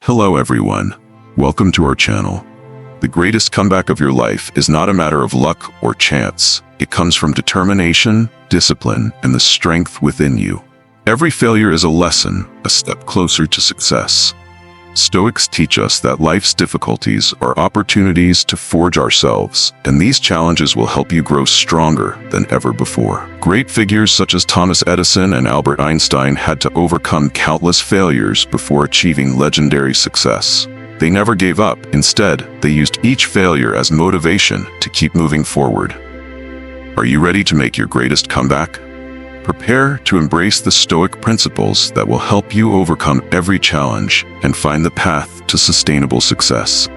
Hello everyone, welcome to our channel. The greatest comeback of your life is not a matter of luck or chance. It comes from determination, discipline, and the strength within you. Every failure is a lesson, a step closer to success. Stoics teach us that life's difficulties are opportunities to forge ourselves, and these challenges will help you grow stronger than ever before. Great figures such as Thomas Edison and Albert Einstein had to overcome countless failures before achieving legendary success. They never gave up. Instead, they used each failure as motivation to keep moving forward. Are you ready to make your greatest comeback? Prepare to embrace the Stoic principles that will help you overcome every challenge and find the path to sustainable success.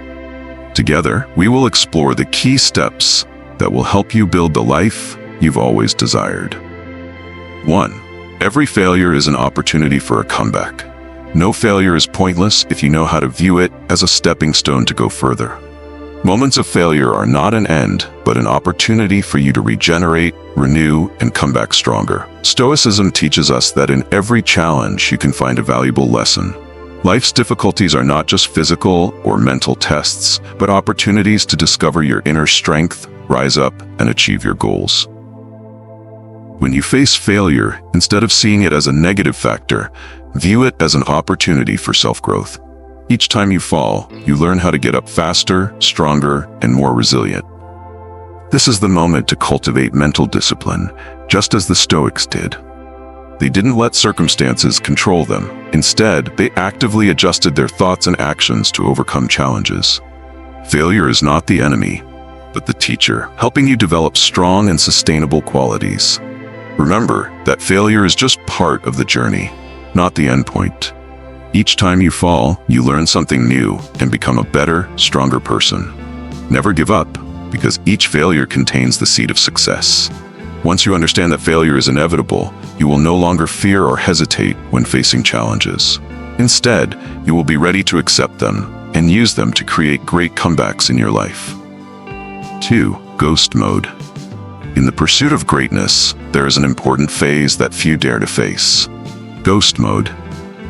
Together, we will explore the key steps that will help you build the life you've always desired. 1. Every failure is an opportunity for a comeback. No failure is pointless if you know how to view it as a stepping stone to go further. Moments of failure are not an end, but an opportunity for you to regenerate, renew, and come back stronger. Stoicism teaches us that in every challenge you can find a valuable lesson. Life's difficulties are not just physical or mental tests, but opportunities to discover your inner strength, rise up, and achieve your goals. When you face failure, instead of seeing it as a negative factor, view it as an opportunity for self-growth. Each time you fall, you learn how to get up faster, stronger, and more resilient. This is the moment to cultivate mental discipline, just as the Stoics did. They didn't let circumstances control them. Instead, they actively adjusted their thoughts and actions to overcome challenges. Failure is not the enemy, but the teacher, helping you develop strong and sustainable qualities. Remember that failure is just part of the journey, not the end point. Each time you fall, you learn something new and become a better, stronger person. Never give up, because each failure contains the seed of success. Once you understand that failure is inevitable, you will no longer fear or hesitate when facing challenges. Instead, you will be ready to accept them and use them to create great comebacks in your life. 2. Ghost mode. In the pursuit of greatness, there is an important phase that few dare to face. Ghost mode.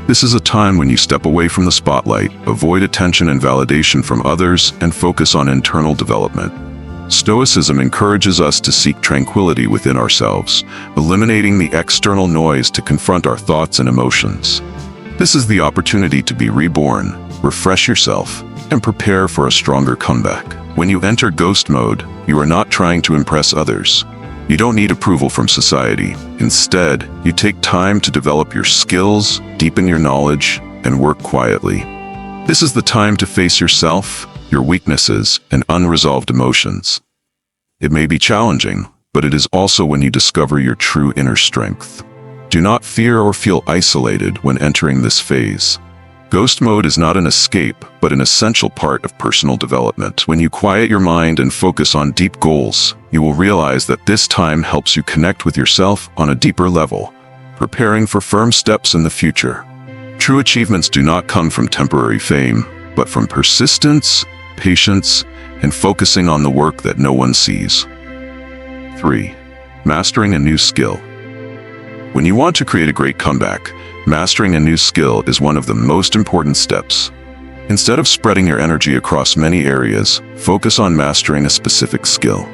This is a time when you step away from the spotlight, avoid attention and validation from others, and focus on internal development. Stoicism encourages us to seek tranquility within ourselves, eliminating the external noise to confront our thoughts and emotions. This is the opportunity to be reborn, refresh yourself, and prepare for a stronger comeback. When you enter ghost mode, you are not trying to impress others. You don't need approval from society. Instead, you take time to develop your skills, deepen your knowledge, and work quietly. This is the time to face yourself, your weaknesses, and unresolved emotions. It may be challenging, but it is also when you discover your true inner strength. Do not fear or feel isolated when entering this phase. Ghost mode is not an escape, but an essential part of personal development. When you quiet your mind and focus on deep goals, you will realize that this time helps you connect with yourself on a deeper level, preparing for firm steps in the future. True achievements do not come from temporary fame, but from persistence, patience, and focusing on the work that no one sees. 3. Mastering a new skill. When you want to create a great comeback, mastering a new skill is one of the most important steps. Instead of spreading your energy across many areas, focus on mastering a specific skill.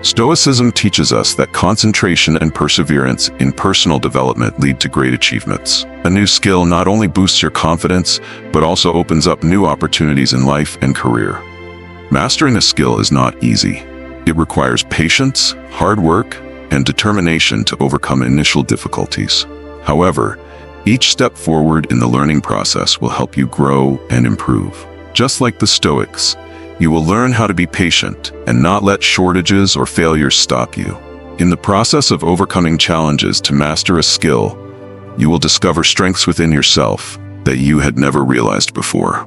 Stoicism teaches us that concentration and perseverance in personal development lead to great achievements. A new skill not only boosts your confidence, but also opens up new opportunities in life and career. Mastering a skill is not easy. It requires patience, hard work, and determination to overcome initial difficulties. However, each step forward in the learning process will help you grow and improve. Just like the Stoics, you will learn how to be patient and not let shortages or failures stop you. In the process of overcoming challenges to master a skill, you will discover strengths within yourself that you had never realized before.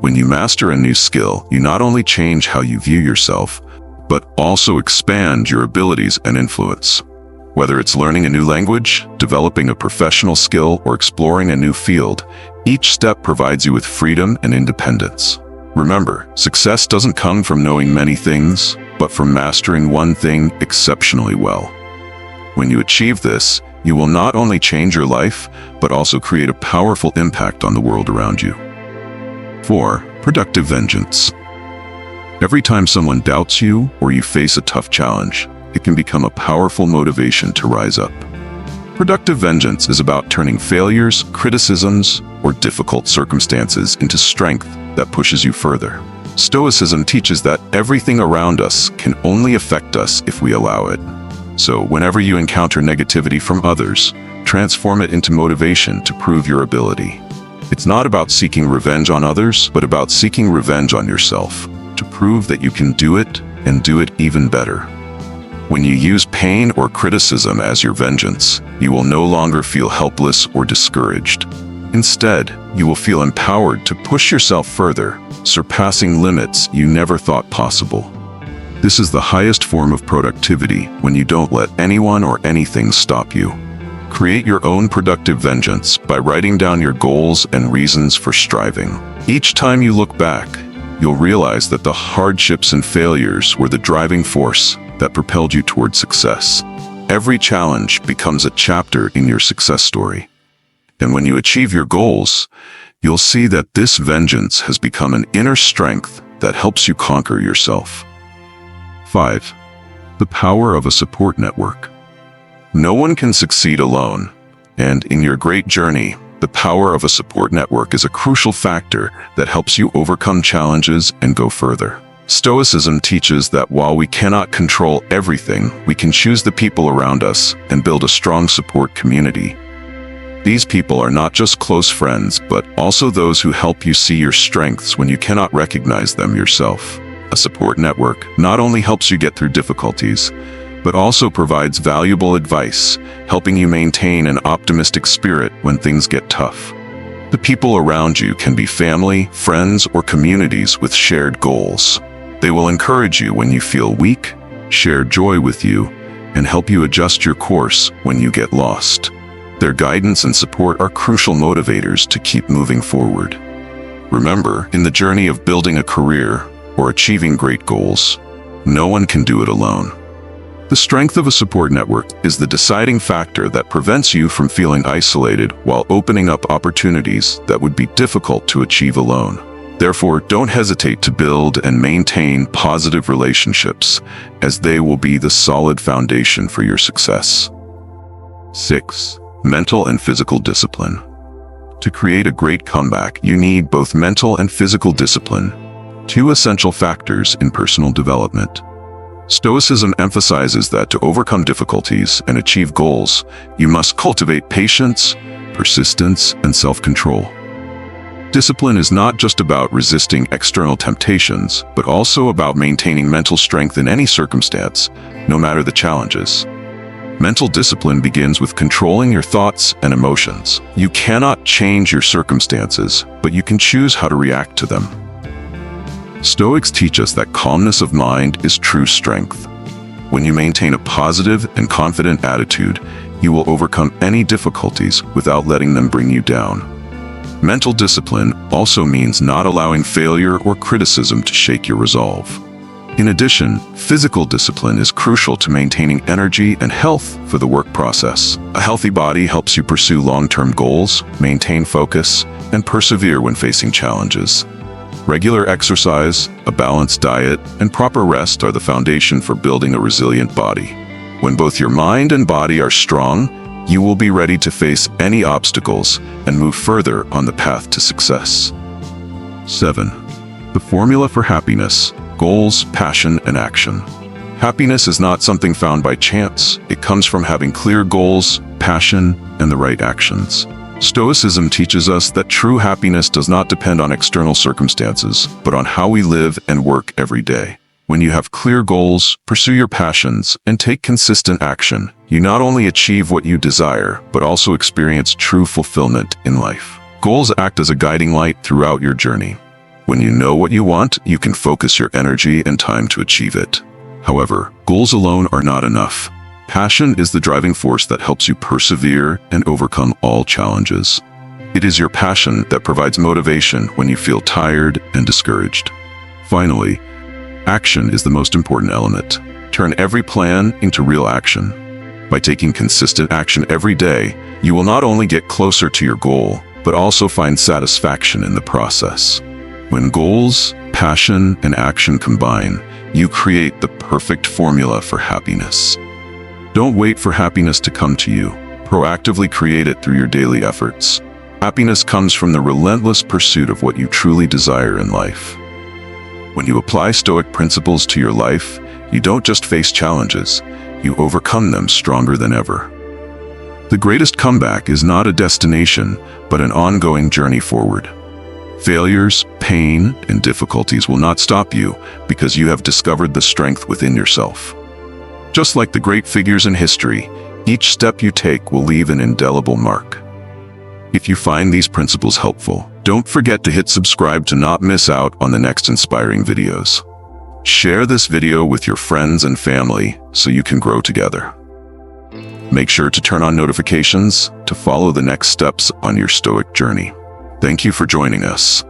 When you master a new skill, you not only change how you view yourself, but also expand your abilities and influence. Whether it's learning a new language, developing a professional skill, or exploring a new field, each step provides you with freedom and independence. Remember, success doesn't come from knowing many things, but from mastering one thing exceptionally well. When you achieve this, you will not only change your life, but also create a powerful impact on the world around you. 4. Productive vengeance. Every time someone doubts you or you face a tough challenge, it can become a powerful motivation to rise up. Productive vengeance is about turning failures, criticisms, or difficult circumstances into strength that pushes you further. Stoicism teaches that everything around us can only affect us if we allow it. So whenever you encounter negativity from others, transform it into motivation to prove your ability. It's not about seeking revenge on others, but about seeking revenge on yourself, to prove that you can do it and do it even better. When you use pain or criticism as your vengeance, you will no longer feel helpless or discouraged. Instead, you will feel empowered to push yourself further, surpassing limits you never thought possible. This is the highest form of productivity when you don't let anyone or anything stop you. Create your own productive vengeance by writing down your goals and reasons for striving. Each time you look back, you'll realize that the hardships and failures were the driving force that propelled you toward success. Every challenge becomes a chapter in your success story. And when you achieve your goals, you'll see that this vengeance has become an inner strength that helps you conquer yourself. 5. The power of a support network. No one can succeed alone, and in your great journey, the power of a support network is a crucial factor that helps you overcome challenges and go further. Stoicism teaches that while we cannot control everything, we can choose the people around us and build a strong support community. These people are not just close friends, but also those who help you see your strengths when you cannot recognize them yourself. A support network not only helps you get through difficulties, but also provides valuable advice, helping you maintain an optimistic spirit when things get tough. The people around you can be family, friends, or communities with shared goals. They will encourage you when you feel weak, share joy with you, and help you adjust your course when you get lost. Their guidance and support are crucial motivators to keep moving forward. Remember, in the journey of building a career or achieving great goals, no one can do it alone. The strength of a support network is the deciding factor that prevents you from feeling isolated while opening up opportunities that would be difficult to achieve alone. Therefore, don't hesitate to build and maintain positive relationships, as they will be the solid foundation for your success. 6. Mental and physical discipline. To create a great comeback, you need both mental and physical discipline, two essential factors in personal development. Stoicism emphasizes that to overcome difficulties and achieve goals, you must cultivate patience, persistence, and self-control. Discipline is not just about resisting external temptations, but also about maintaining mental strength in any circumstance, no matter the challenges. Mental discipline begins with controlling your thoughts and emotions. You cannot change your circumstances, but you can choose how to react to them. Stoics teach us that calmness of mind is true strength. When you maintain a positive and confident attitude, you will overcome any difficulties without letting them bring you down. Mental discipline also means not allowing failure or criticism to shake your resolve. In addition, physical discipline is crucial to maintaining energy and health for the work process. A healthy body helps you pursue long-term goals, maintain focus, and persevere when facing challenges. Regular exercise, a balanced diet, and proper rest are the foundation for building a resilient body. When both your mind and body are strong, you will be ready to face any obstacles and move further on the path to success. 7. The formula for happiness: goals, passion, and action. Happiness is not something found by chance. It comes from having clear goals, passion, and the right actions. Stoicism teaches us that true happiness does not depend on external circumstances, but on how we live and work every day. When you have clear goals, pursue your passions, and take consistent action, you not only achieve what you desire, but also experience true fulfillment in life. Goals act as a guiding light throughout your journey. When you know what you want, you can focus your energy and time to achieve it. However, goals alone are not enough. Passion is the driving force that helps you persevere and overcome all challenges. It is your passion that provides motivation when you feel tired and discouraged. Finally, action is the most important element. Turn every plan into real action. By taking consistent action every day, you will not only get closer to your goal, but also find satisfaction in the process. When goals, passion, and action combine, you create the perfect formula for happiness. Don't wait for happiness to come to you. Proactively create it through your daily efforts. Happiness comes from the relentless pursuit of what you truly desire in life. When you apply Stoic principles to your life, you don't just face challenges, you overcome them stronger than ever. The greatest comeback is not a destination, but an ongoing journey forward. Failures, pain, and difficulties will not stop you because you have discovered the strength within yourself. Just like the great figures in history, each step you take will leave an indelible mark. If you find these principles helpful, don't forget to hit subscribe to not miss out on the next inspiring videos. Share this video with your friends and family so you can grow together. Make sure to turn on notifications to follow the next steps on your Stoic journey. Thank you for joining us.